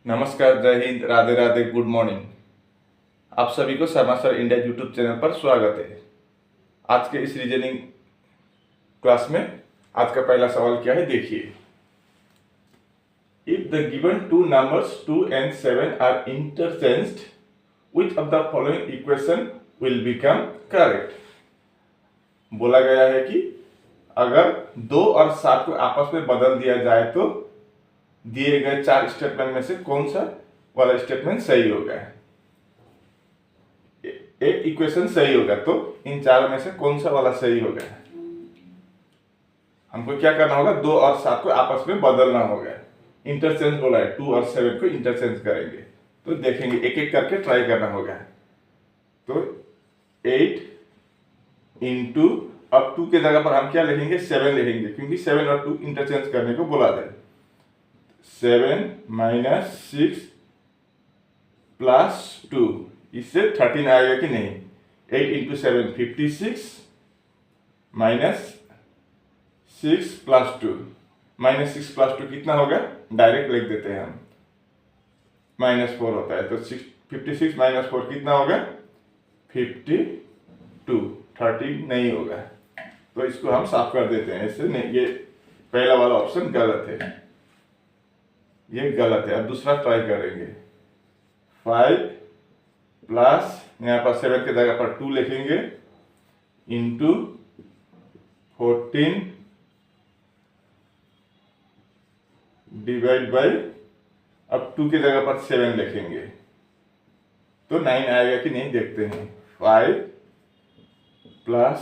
नमस्कार, जय Hind, Radhe Radhe, good morning. आप सभी को Sharma sir India YouTube channel पर स्वागत है। आज के इस रीजनिंग क्लास में आज का पहला सवाल क्या है, देखिए। If the given two numbers 2 and 7 are interchanged, which of the following equation will become correct. बोला गया है कि अगर 2 और 7 को आपस में बदल दिया जाए तो दिए गए 4 स्टेटमेंट में से कौन सा वाला स्टेटमेंट सही होगा। एक इक्वेशन सही होगा तो इन चारों में से कौन सा वाला सही होगा। हमको क्या करना होगा, 2 और 7 को आपस में बदलना होगा। इंटरचेंज बोला है, 2 और 7 को इंटरचेंज करेंगे तो देखेंगे, एक एक करके ट्राई करना होगा। तो 8 इंटू, अब 2 के जगह पर हम क्या लिखेंगे, 7 लिखेंगे, क्योंकि 7 और 2 इंटरचेंज करने को बोला जाए। 7 माइनस 6 प्लस 2, इससे 13 आएगा कि नहीं। 8 into 7 56 minus 6 plus 2, minus 6 plus 2 कितना होगा, डायरेक्ट लिख देते हैं हम, -4 होता है। तो 56 माइनस 4 कितना होगा, 52, 30 नहीं होगा। तो इसको हम साफ कर देते हैं, इससे नहीं, ये पहला वाला ऑप्शन गलत है, ये गलत है। अब दूसरा ट्राई करेंगे। 5 प्लस, यहाँ पर 7 के जगह पर 2 लिखेंगे, इंटू 14 डिवाइड बाई, अब 2 की जगह पर 7 लिखेंगे तो 9 आएगा कि नहीं, देखते हैं। 5 प्लस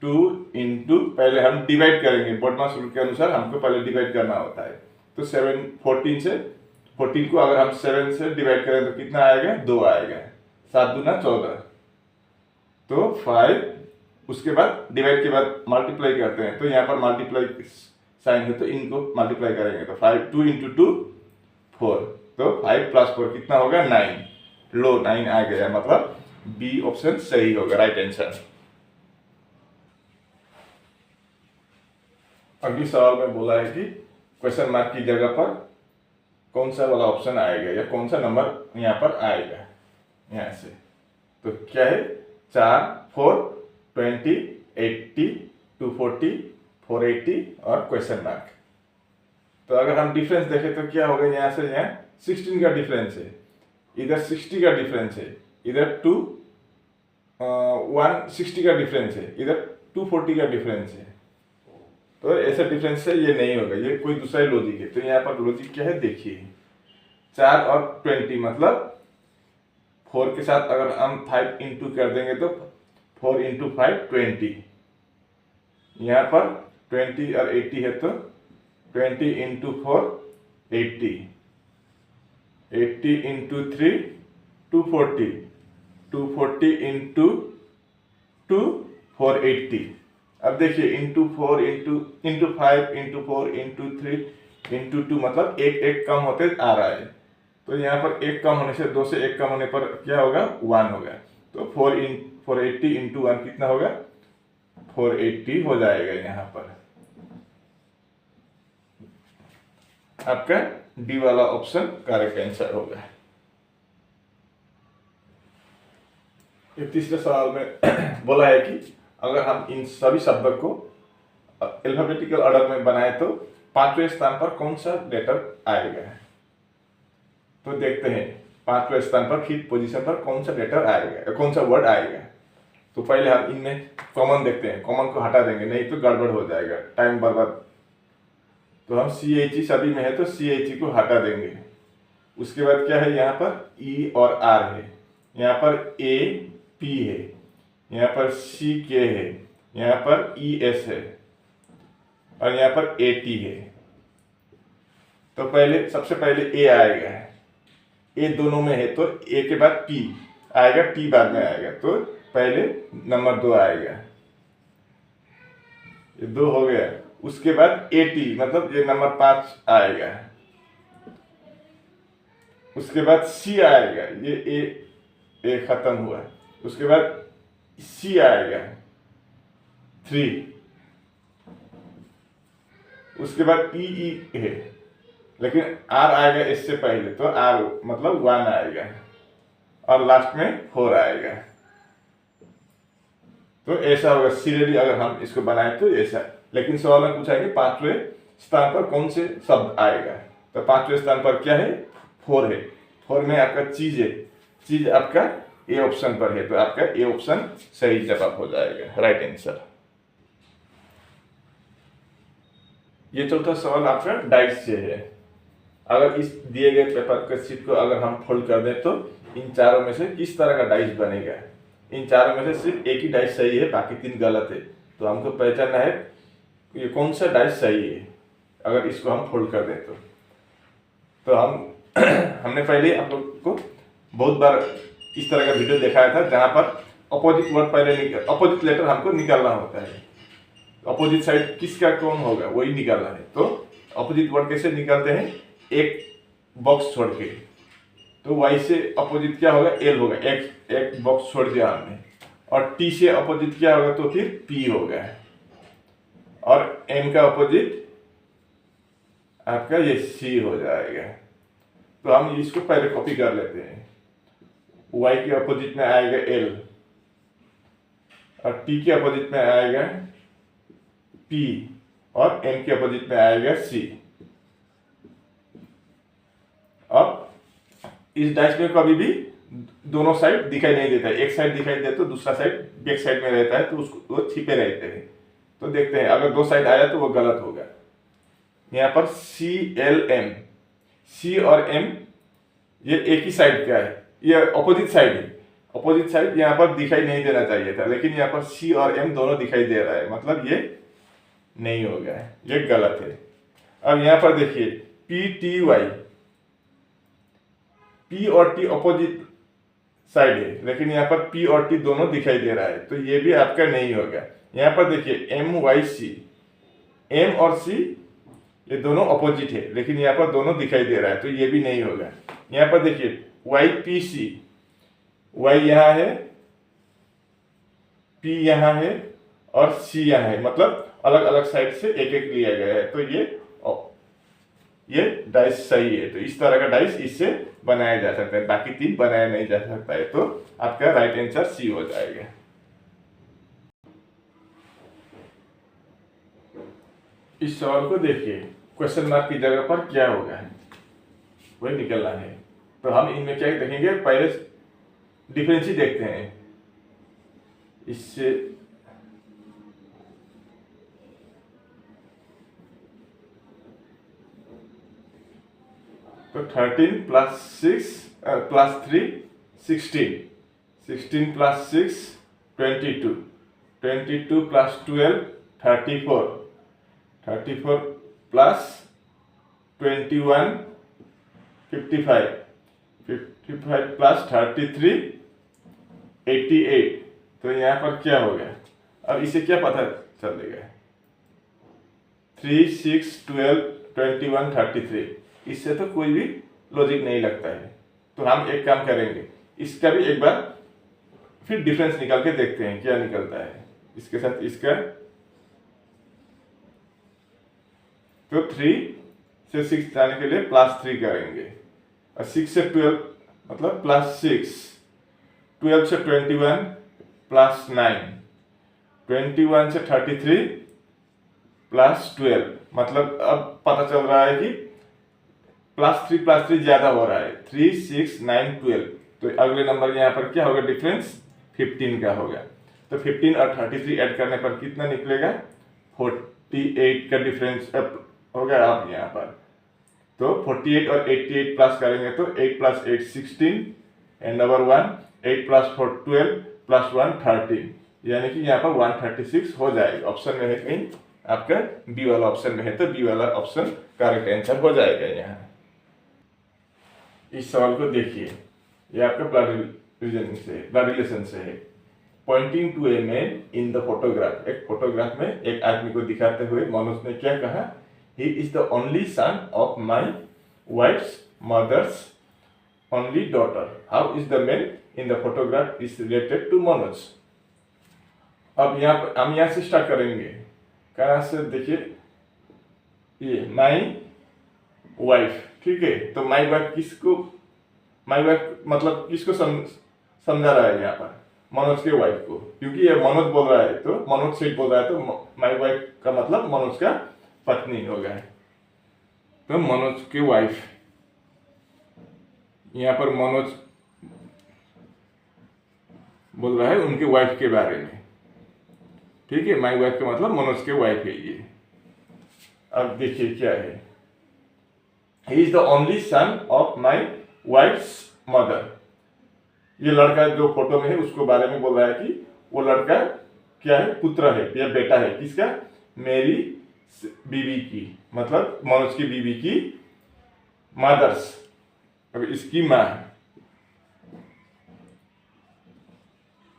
2 इंटू, पहले हम डिवाइड करेंगे, बॉडमास रूल के अनुसार हमको पहले डिवाइड करना होता है। तो 14 को अगर हम 7 से डिवाइड करें तो कितना आएगा, 2 आएगा। 7 दूना 14, तो 5, उसके बाद डिवाइड के बाद मल्टीप्लाई करते हैं, तो यहाँ पर मल्टीप्लाई साइन है तो इनको मल्टीप्लाई करेंगे तो 5, 2 इंटू 2 4, तो 5 प्लस 4 कितना होगा, 9। लो 9 आ गया, मतलब बी ऑप्शन सही होगा, राइट आंसर। अगली सवाल में बोला है कि क्वेश्चन मार्क की जगह पर कौन सा वाला ऑप्शन आएगा या कौन सा नंबर यहाँ पर आएगा, यहाँ से। तो क्या है, 4, 4, 20, 80, 240, 480 और क्वेश्चन मार्क। तो अगर हम डिफरेंस देखें तो क्या होगा, यहाँ से यहाँ 16 का डिफरेंस है, इधर 60 का डिफरेंस है, इधर 160 का डिफरेंस है, इधर 240 का डिफरेंस है। तो ऐसा डिफरेंस से ये नहीं होगा, ये कोई दूसरा ही लॉजिक है। तो यहाँ पर लॉजिक क्या है, देखिए। 4 और 20 मतलब 4 के साथ अगर हम 5 इंटू कर देंगे तो 4 इंटू 5 20, यहाँ पर 20 और 80 है तो 20 इंटू 4 80, 80 इंटू 3 240, 240 इंटू 2 480। अब देखिए, into 4 into 5 into 4 into 3 into 2, मतलब एक कम होते आ रहा है। तो यहाँ पर एक कम होने से, 2 से एक कम होने पर क्या होगा, 1 होगा। तो 480 इंटू 1 कितना होगा, 480 हो जाएगा। यहाँ पर आपका डी वाला ऑप्शन करेक्ट आंसर होगा। तीसरे सवाल में बोला है कि अगर हम इन सभी शब्दों को अल्फाबेटिकल ऑर्डर में बनाए तो 5वें स्थान पर कौन सा लेटर आएगा। तो देखते हैं, 5वें स्थान पर 5th पोजीशन पर कौन सा लेटर आएगा, कौन सा वर्ड आएगा। तो पहले हम इनमें कॉमन देखते हैं, कॉमन को हटा देंगे, नहीं तो गड़बड़ हो जाएगा, टाइम बर्बाद। तो हम CHE सभी में है तो CHE को हटा देंगे। उसके बाद क्या है, यहाँ पर E और R है, यहाँ पर A P है, यहाँ पर CK है, यहाँ पर ES है और यहाँ पर AT है। तो पहले, सबसे पहले A आएगा, A दोनों में है तो A के बाद P आएगा, T बाद में आएगा, तो पहले नंबर 2 आएगा, ये 2 हो गया। उसके बाद AT, मतलब ये नंबर 5 आएगा। उसके बाद C आएगा, ये A खत्म हुआ। उसके बाद C आएगा 3, उसके बाद E है, लेकिन आर आएगा इससे पहले, तो आर मतलब 1 आएगा और लास्ट में 4 आएगा। तो ऐसा होगा सीरियली अगर हम इसको बनाए तो ऐसा। लेकिन सवाल में पूछा है कि 5वें स्थान पर कौन से शब्द आएगा, तो 5वें स्थान पर क्या है, 4 है। 4 में आपका चीज है, चीज आपका ए ऑप्शन पर है, तो आपका ए ऑप्शन सही जवाब हो जाएगा, राइट आंसर। ये चौथा सवाल आपका डाइस से है। अगर इस दिए गए पेपर के शीट को अगर हम फोल्ड कर दें तो इन चारों में से किस तरह का डाइस बनेगा। इन चारों में से सिर्फ एक ही डाइस सही है, बाकी 3 गलत है। तो हमको पहचानना है ये कौन सा डाइस सही है अगर इसको हम फोल्ड कर दें तो हम हमने पहले आप लोग को बहुत बार इस तरह का वीडियो दिखाया था जहां पर अपोजिट वर्ड पहले अपोजिट लेटर हमको निकालना होता है। अपोजिट साइड किसका कौन होगा वही निकालना है। तो अपोजिट वर्ड कैसे निकालते हैं, एक बॉक्स छोड़ के, तो वाई से अपोजिट क्या होगा, एल होगा, एक बॉक्स छोड़ दिया हमने। और टी से अपोजिट क्या होगा, तो फिर पी होगा। और एम का अपोजिट आपका ये सी हो जाएगा। तो हम इसको पहले कॉपी कर लेते हैं। वाई के अपोजिट में आएगा एल और टी के अपोजिट में आएगा पी और एम के अपोजिट में आएगा सी। अब इस डाइस में कभी भी दोनों साइड दिखाई नहीं देता है, एक साइड दिखाई देता तो दूसरा साइड बैक साइड में रहता है, तो उसको वो छिपे रहते हैं। तो देखते हैं अगर 2 साइड आया तो वो गलत होगा। यहाँ पर सी एल एम, सी और एम ये एक ही साइड का है, ये अपोजिट साइड है। अपोजिट साइड यहाँ पर दिखाई नहीं देना चाहिए था, लेकिन यहाँ पर सी और एम दोनों दिखाई दे रहा है, मतलब ये नहीं होगा, ये गलत है। अब यहाँ पर देखिए पी टी वाई, पी और टी अपोजिट साइड है, लेकिन यहाँ पर पी और टी दोनों दिखाई दे रहा है, तो ये भी आपका नहीं होगा। यहाँ पर देखिए एम वाई सी, एम और सी ये दोनों अपोजिट है, लेकिन यहाँ पर दोनों दिखाई दे रहा है, तो ये भी नहीं होगा। यहाँ पर देखिए वाई पी सी, वाई यहाँ है, पी यहाँ है और सी यहाँ है, मतलब अलग अलग साइड से एक एक लिया गया है, तो ये डाइस सही है। तो इस तरह का डाइस इससे बनाया जा सकता है, बाकी 3 बनाया नहीं जा सकता है। तो आपका राइट आंसर सी हो जाएगा। इस सवाल को देखिए, क्वेश्चन मार्क की जगह पर क्या होगा वही निकलना है। तो हम इनमें क्या देखेंगे, पहले डिफरेंस ही देखते हैं। इससे तो 13 plus 6 plus 3 16, 16 plus 6 22, 22 plus 12 34, 34 plus 21 55, 55 plus 33 88। तो यहाँ पर क्या होगा, अब इसे क्या पता चलेगा, 3 6 12 21 33, इससे तो कोई भी लॉजिक नहीं लगता है। तो हम एक काम करेंगे, इसका भी एक बार फिर डिफरेंस निकाल के देखते हैं क्या निकलता है इसके साथ इसका। तो 3 से 6 जाने के लिए प्लस 3 करेंगे और 6 से 12 मतलब प्लस 6, 12 से 21 प्लस 9, 21 से 33 प्लस 12, मतलब अब पता चल रहा है कि प्लस 3 ज्यादा हो रहा है, 3 6 9 12। तो अगले नंबर यहाँ पर क्या होगा, डिफरेंस 15 का होगा। तो 15 और 33 ऐड करने पर कितना निकलेगा, 48 का डिफरेंस होगा आप यहाँ पर। तो 48 और 88 प्लस करेंगे तो 8 plus 8 16 and number 1, 8 plus 4 12 plus 1 13, यानी कि यहाँ पर 136 हो जाएगा। ऑप्शन में है कहीं आपका बी वाला ऑप्शन में है, तो बी वाला ऑप्शन करेक्ट आंसर हो जाएगा यहाँ। इस सवाल को देखिए, ये आपका ब्लड रिलेशन से है। Pointing to a man in the photograph, एक फोटोग्राफ में एक आदमी को दिखाते हुए मनोज ने क्या कहा, he is the only son of my wife's mother's only daughter, how is the man in the photograph is related to Manoj. अब हम यहाँ से स्टार्ट करेंगे, कहाँ से देखिए, ये माई वाइफ, ठीक है। तो माई वाइफ किसको, माई वाइफ मतलब किसको समझा रहा है यहाँ पर, मनोज के वाइफ को, क्योंकि ये मनोज बोल रहा है तो मनोज से बोल रहा है तो माई वाइफ का मतलब मनोज का पत्नी हो गया। तो मनोज की वाइफ, यहाँ पर मनोज बोल रहा है उनके वाइफ के बारे में, ठीक है। माई वाइफ का मतलब मनोज के वाइफ है ये। अब देखिए क्या है, he is the only son of my wife's mother. ये लड़का जो फोटो में है उसको बारे में बोल रहा है कि वो लड़का क्या है, पुत्र है या बेटा है, किसका, मेरी बीवी की, मतलब मनोज की बीवी की मदर्स, अब इसकी माँ।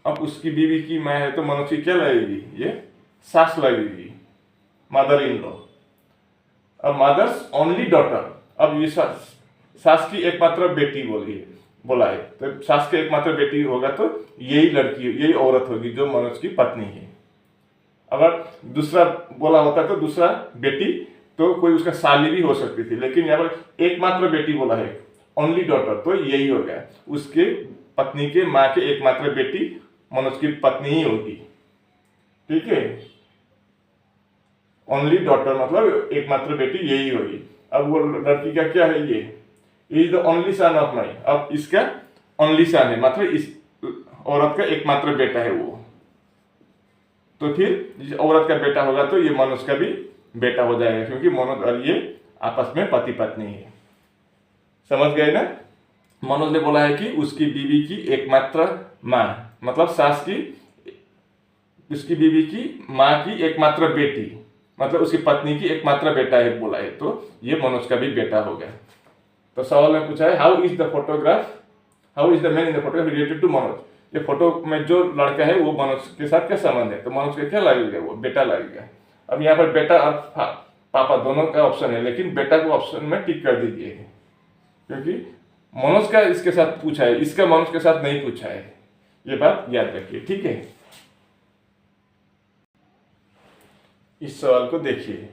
अब उसकी बीवी की माँ है तो मनोज की क्या लगेगी, ये सास लगेगी, मदर इन लॉ। अब मदर्स ओनली डॉटर, अब ये सास की एकमात्र बेटी बोला है तो सास की एकमात्र बेटी होगा तो यही लड़की, यही औरत होगी जो मनोज की पत्नी है। अगर दूसरा बोला होता तो दूसरा बेटी तो कोई उसका साली भी हो सकती थी, लेकिन यहाँ पर एकमात्र बेटी बोला है, ओनली डॉटर, तो यही हो गया, उसके पत्नी के माँ के एकमात्र बेटी मनोज की पत्नी ही होगी, ठीक है। ओनली डॉटर मतलब एकमात्र बेटी यही होगी। अब वो लड़की का क्या है, ये is the only son of माई, अब इसका ओनली सन है मतलब इस औरत का एकमात्र बेटा है वो, तो फिर जिस औरत का बेटा होगा तो ये मनोज का भी बेटा हो जाएगा, क्योंकि मनोज और ये आपस में पति पत्नी है। समझ गए ना। मनोज ने बोला है कि उसकी बीवी की एकमात्र माँ, मतलब सास की, उसकी बीवी की माँ की एकमात्र बेटी, मतलब उसकी पत्नी की एकमात्र बेटा है बोला है, तो ये मनोज का भी बेटा हो गया। तो सवाल में पूछा है how is the man in the photograph related to Manoj. ये फोटो में जो लड़का है वो मनोज के साथ क्या संबंध है, तो मनोज का क्या लगेगा, वो बेटा लगेगा। अब यहाँ पर बेटा और पापा दोनों का ऑप्शन है, लेकिन बेटा को ऑप्शन में टिक कर दीजिए, क्योंकि मनोज का इसके साथ पूछा है, इसका मनोज के साथ नहीं पूछा है, ये बात याद रखिए, ठीक है। इस सवाल को देखिए,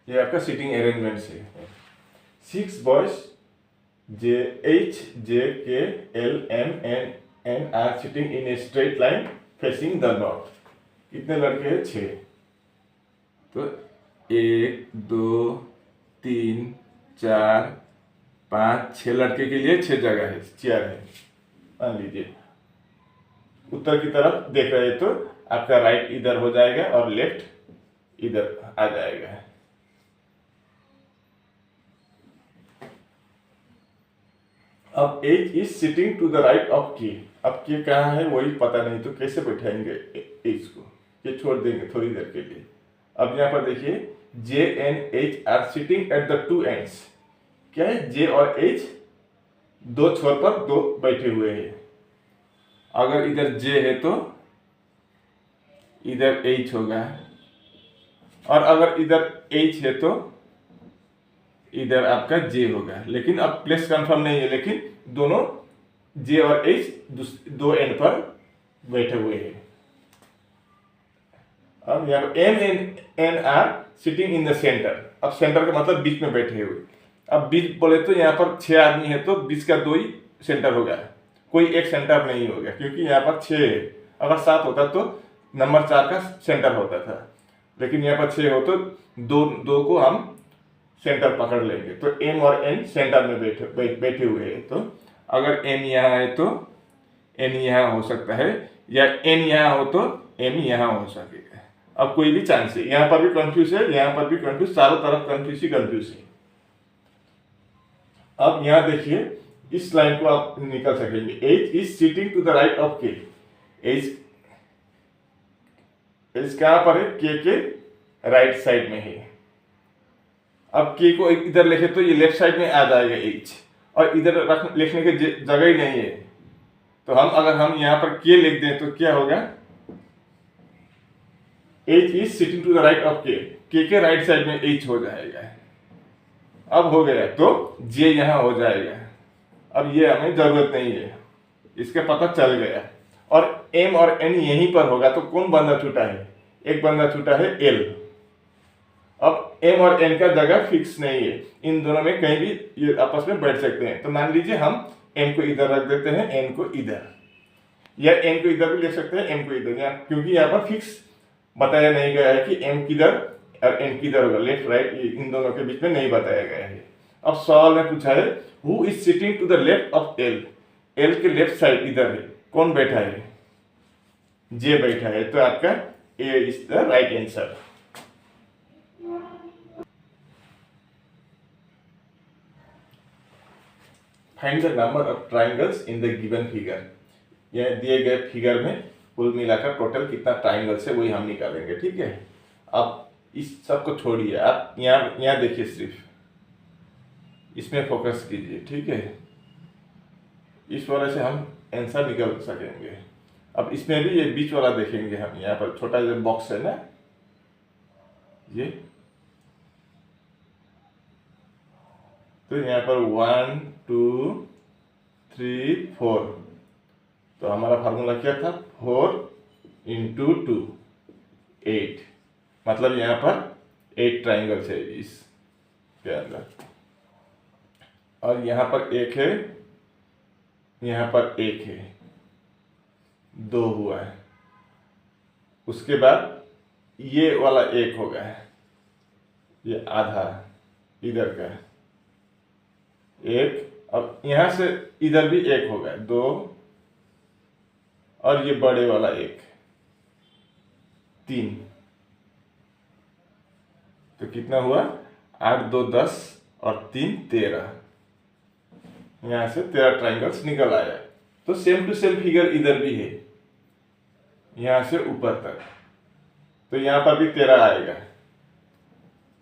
ये आपका सीटिंग अरेंजमेंट है। 6 boys H, J, K, L, M, N are sitting in a straight line facing the north. कितने लड़के हैं, 6। तो 1, 2, 3, 4, 5, 6 लड़के के लिए 6 जगह है, चेयर है। मान लीजिए उत्तर की तरफ देख रहे हैं तो आपका राइट इधर हो जाएगा और लेफ्ट इधर आ जाएगा। अब H is sitting to the right of K। अब K कहाँ है वही पता नहीं, तो कैसे बैठाएंगे H को, ये छोड़ देंगे थोड़ी देर के लिए। अब यहाँ पर देखिए J and H are sitting at the 2 ends। क्या है, J और H दो छोर पर दो बैठे हुए हैं। अगर इधर J है तो इधर H होगा, और अगर इधर H है तो इधर आपका J होगा। लेकिन अब प्लेस कंफर्म नहीं है, लेकिन दोनों J और H दो एंड पर बैठे हुए हैं। अब यहाँ पर M and N are sitting in the centre. अब सेंटर का मतलब बीच में बैठे हुए। अब बीच बोले तो यहाँ पर 6 आदमी है तो बीच का 2 ही सेंटर होगा, कोई एक सेंटर नहीं होगा, क्योंकि यहाँ पर 6 है। अगर 7 होता तो नंबर 4 का सेंटर होता था, लेकिन यहाँ पर 6 हो तो दो को हम सेंटर पकड़ लेंगे। तो M और N सेंटर में बैठे हुए हैं। तो अगर M यहाँ है तो N यहाँ हो सकता है, या N यहाँ हो तो M यहाँ हो सकेगा। अब कोई भी चांस है, यहाँ पर भी कंफ्यूज है, यहाँ पर भी कंफ्यूज, चारों तरफ कंफ्यूज ही कंफ्यूज है। अब यहाँ देखिए इस लाइन को आप निकल सकेंगे। H is sitting to the right of K। H कहाँ पर है, K के राइट साइड में है। अब K को इधर लिखे तो ये लेफ्ट साइड में आ जाएगा H, और इधर लिखने की जगह ही नहीं है, तो अगर हम यहाँ पर K लिख दें तो क्या होगा, H is sitting to the right of K। K के राइट साइड में H हो जाएगा। अब हो गया तो J यहाँ हो जाएगा। अब ये हमें जरूरत नहीं है, इसका पता चल गया। और M और N यहीं पर होगा, तो कौन बंदा छूटा है, एक बंदा छूटा है L। अब एम और एन का जगह फिक्स नहीं है, इन दोनों में कहीं भी ये आपस में बैठ सकते हैं। तो मान लीजिए हम एम को इधर रख देते हैं, एन को इधर, या एन को इधर भी ले सकते हैं, एम को इधर, या क्योंकि यहाँ पर फिक्स बताया नहीं गया है कि एम किधर और एन किधर होगा, लेफ्ट राइट इन दोनों के बीच में नहीं बताया गया है। अब सवाल में पूछा है who is sitting to the left of L, L के लेफ्ट साइड इधर है, कौन बैठा है, जे बैठा है। तो आपका A is the right answer. Find the number of triangles in the given figure, यह दिए गए फिगर में कुल मिलाकर टोटल कितना ट्राइंगल्स है वही हम निकालेंगे। ठीक है, आप इस सब को छोड़िए, आप यहाँ देखिए, सिर्फ इसमें फोकस कीजिए। ठीक है, इस वाले से हम आंसर निकाल सकेंगे। अब इसमें भी ये बीच वाला देखेंगे हम, यहाँ पर छोटा जो बॉक्स है ना, ये तो यहाँ पर 1 2 3 4, तो हमारा फार्मूला क्या था, 4 × 2 8, मतलब यहाँ पर 8 ट्राइंगल्स है इसके अंदर, और यहाँ पर एक है, यहाँ पर एक है, 2 हुआ है। उसके बाद ये वाला एक हो गया है, ये आधा इधर का एक, अब यहाँ से इधर भी एक हो गया, 2, और ये बड़े वाला एक, 3, तो कितना हुआ, 8 2 10 और 3 13, यहाँ से 13 ट्राइंगल्स निकल आया। तो सेम टू सेम फिगर इधर भी है, यहाँ से ऊपर तक, तो यहाँ पर भी 13 आएगा,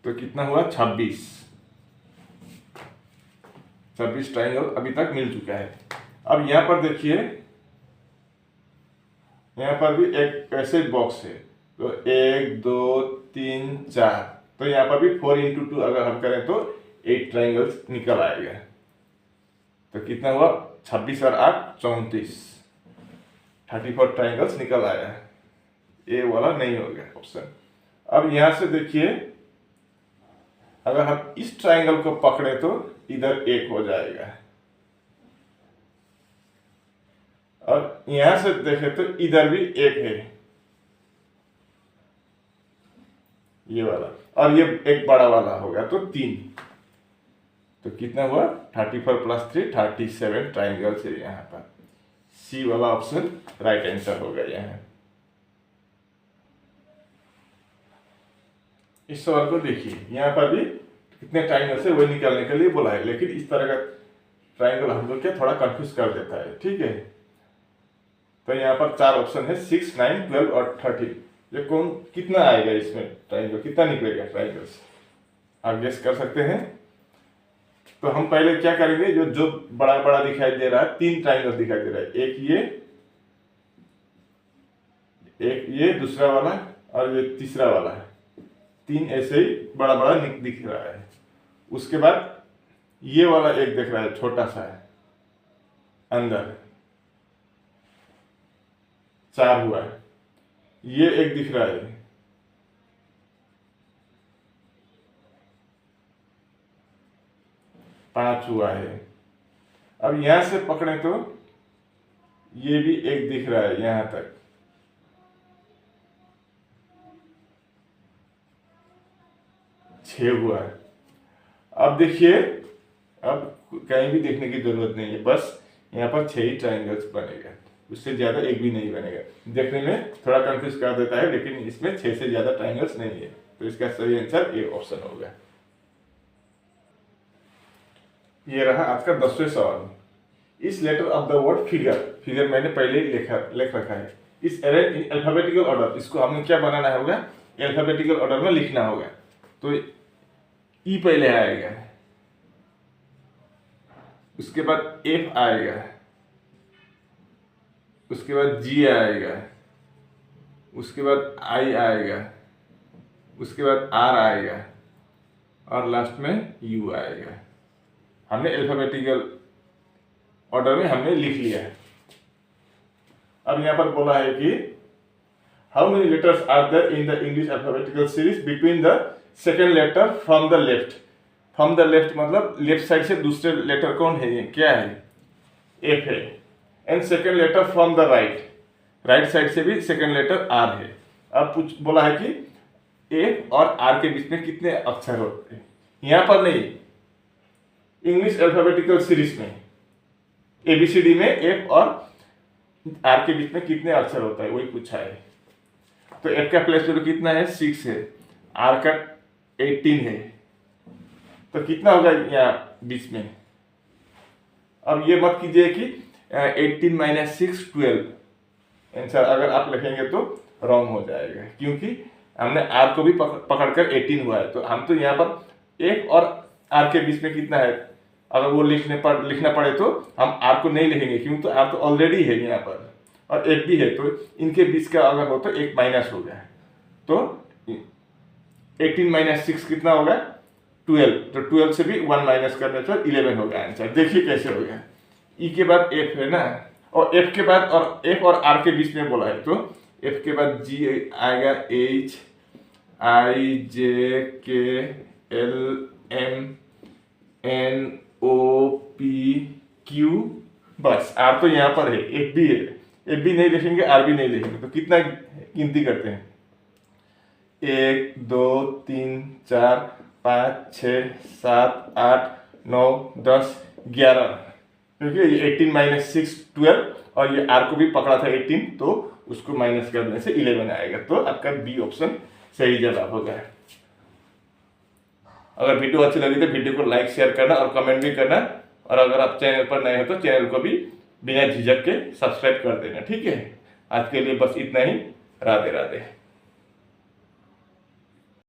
तो कितना हुआ, 26 ट्राइंगल अभी तक मिल चुका है। अब यहाँ पर देखिए, यहाँ पर भी एक ऐसे बॉक्स है, तो 1 2 3 4, तो यहाँ पर भी 4 × 2 अगर हम करें तो 8 ट्राइंगल्स निकल आएगा। तो कितना हुआ, 26 और 8 34, 34 ट्राइंगल्स निकल आया। ए वाला नहीं हो गया ऑप्शन। अब यहाँ से देखिए, अगर हम इस ट्राइंगल को पकड़े तो इधर एक हो जाएगा, और यहां से देखें तो इधर भी एक है, ये वाला, और ये एक बड़ा वाला होगा, तो 3, तो कितना हुआ, 34 + 3 37 ट्राइंगल्स है यहाँ पर। सी वाला ऑप्शन राइट आंसर होगा यहाँ। इस सवाल को देखिए, यहाँ पर भी कितने ट्राइंगल्स है वही निकालने के लिए बोला है, लेकिन इस तरह का ट्राइंगल हम लोग क्या थोड़ा कंफ्यूज कर देता है। ठीक है, तो यहाँ पर 4 ऑप्शन है, 6 9 12 और 13। ये कौन कितना आएगा इसमें ट्राइंगल, कितना निकलेगा ट्राइंगल्स, आप गेस कर सकते हैं। तो हम पहले क्या करेंगे, जो बड़ा बड़ा दिखाई दे रहा है, 3 ट्राइंगल दिखाई दे रहा है, एक ये दूसरा वाला और ये तीसरा वाला है, 3 ऐसे ही बड़ा बड़ा दिख रहा है। उसके बाद ये वाला एक दिख रहा है, छोटा सा है अंदर, 4 हुआ है। ये एक दिख रहा है, 5 हुआ है। अब यहां से पकड़े तो ये भी एक दिख रहा है यहां तक, 6 हुआ है। अब देखिए, अब कहीं भी देखने की जरूरत नहीं है, बस यहाँ पर 6 ही ट्राइंगल्स बनेगा, उससे ज्यादा एक भी नहीं बनेगा। देखने में थोड़ा कंफ्यूज कर देता है, लेकिन इसमें 6 से ज्यादा ट्राइंगल्स नहीं है, तो इसका सही आंसर ए ऑप्शन होगा। ये रहा आज का 10वें सवाल। इस letter of the word figure मैंने पहले ही लिख रखा है। इस अरेंज इन अल्फाबेटिकल ऑर्डर, इसको हमें क्या बनाना होगा, अल्फाबेटिकल ऑर्डर में लिखना होगा। तो ई पहले आएगा, उसके बाद एफ आएगा, उसके बाद जी आएगा, उसके बाद आई आएगा, उसके बाद आर आएगा, और लास्ट में यू आएगा। हमने अल्फाबेटिकल ऑर्डर में हमने लिख लिया है। अब यहाँ पर बोला है कि how many letters are there in the English alphabetical series between the second letter from the left. From the left मतलब लेफ्ट साइड से दूसरे लेटर कौन है, ये क्या है, एफ है। And second letter from the right, right side से भी सेकेंड लेटर आर है। अब कुछ बोला है कि एफ और आर के बीच में कितने अक्षर होते हैं, यहाँ पर नहीं, इंग्लिश अल्फाबेटिकल सीरीज में एबीसीडी में एफ और आर के बीच में कितने अक्षर होता है वही पूछा है। तो एफ का प्लेस वैल्यू कितना है, 6 है, आर का 18 है, तो कितना होगा यहाँ बीच में। अब ये मत कीजिए कि 18 माइनस 6 12, आंसर अगर आप लिखेंगे तो रॉन्ग हो जाएगा, क्योंकि हमने आर को भी पकड़कर 18 हुआ है। तो हम तो यहाँ पर एफ और आर के बीच में कितना है, अगर वो लिखना पड़े तो हम आर को नहीं लिखेंगे, क्योंकि तो आर तो ऑलरेडी है यहाँ पर और एफ भी है, तो इनके बीच का अगर हो तो एक माइनस हो गया, तो 18 माइनस 6 कितना होगा 12, तो 12 से भी 1 माइनस करने पर 11 होगा आंसर। देखिए कैसे हो गया, ई के बाद एफ है ना, और एफ के बाद और एफ और आर के बीच में बोला है, तो एफ के बाद जी आएगा, H I J K L M N O P Q, बस आर तो यहाँ पर है, एफ भी है, एफ भी नहीं लिखेंगे आर भी नहीं लिखेंगे, तो कितना गिनती करते हैं 1 2 3 4 5 6 7 8 9 10 11, क्योंकि ये 18 माइनस 6 12 और ये आर को भी पकड़ा था 18, तो उसको माइनस करने से 11 आएगा, तो आपका बी ऑप्शन सही जवाब होगा। अगर वीडियो अच्छी लगी तो वीडियो को लाइक शेयर करना और कमेंट भी करना, और अगर आप चैनल पर नए हो तो चैनल को भी बिना झिझक के सब्सक्राइब कर देना, ठीक है। आज के लिए बस इतना ही, राधे राधे।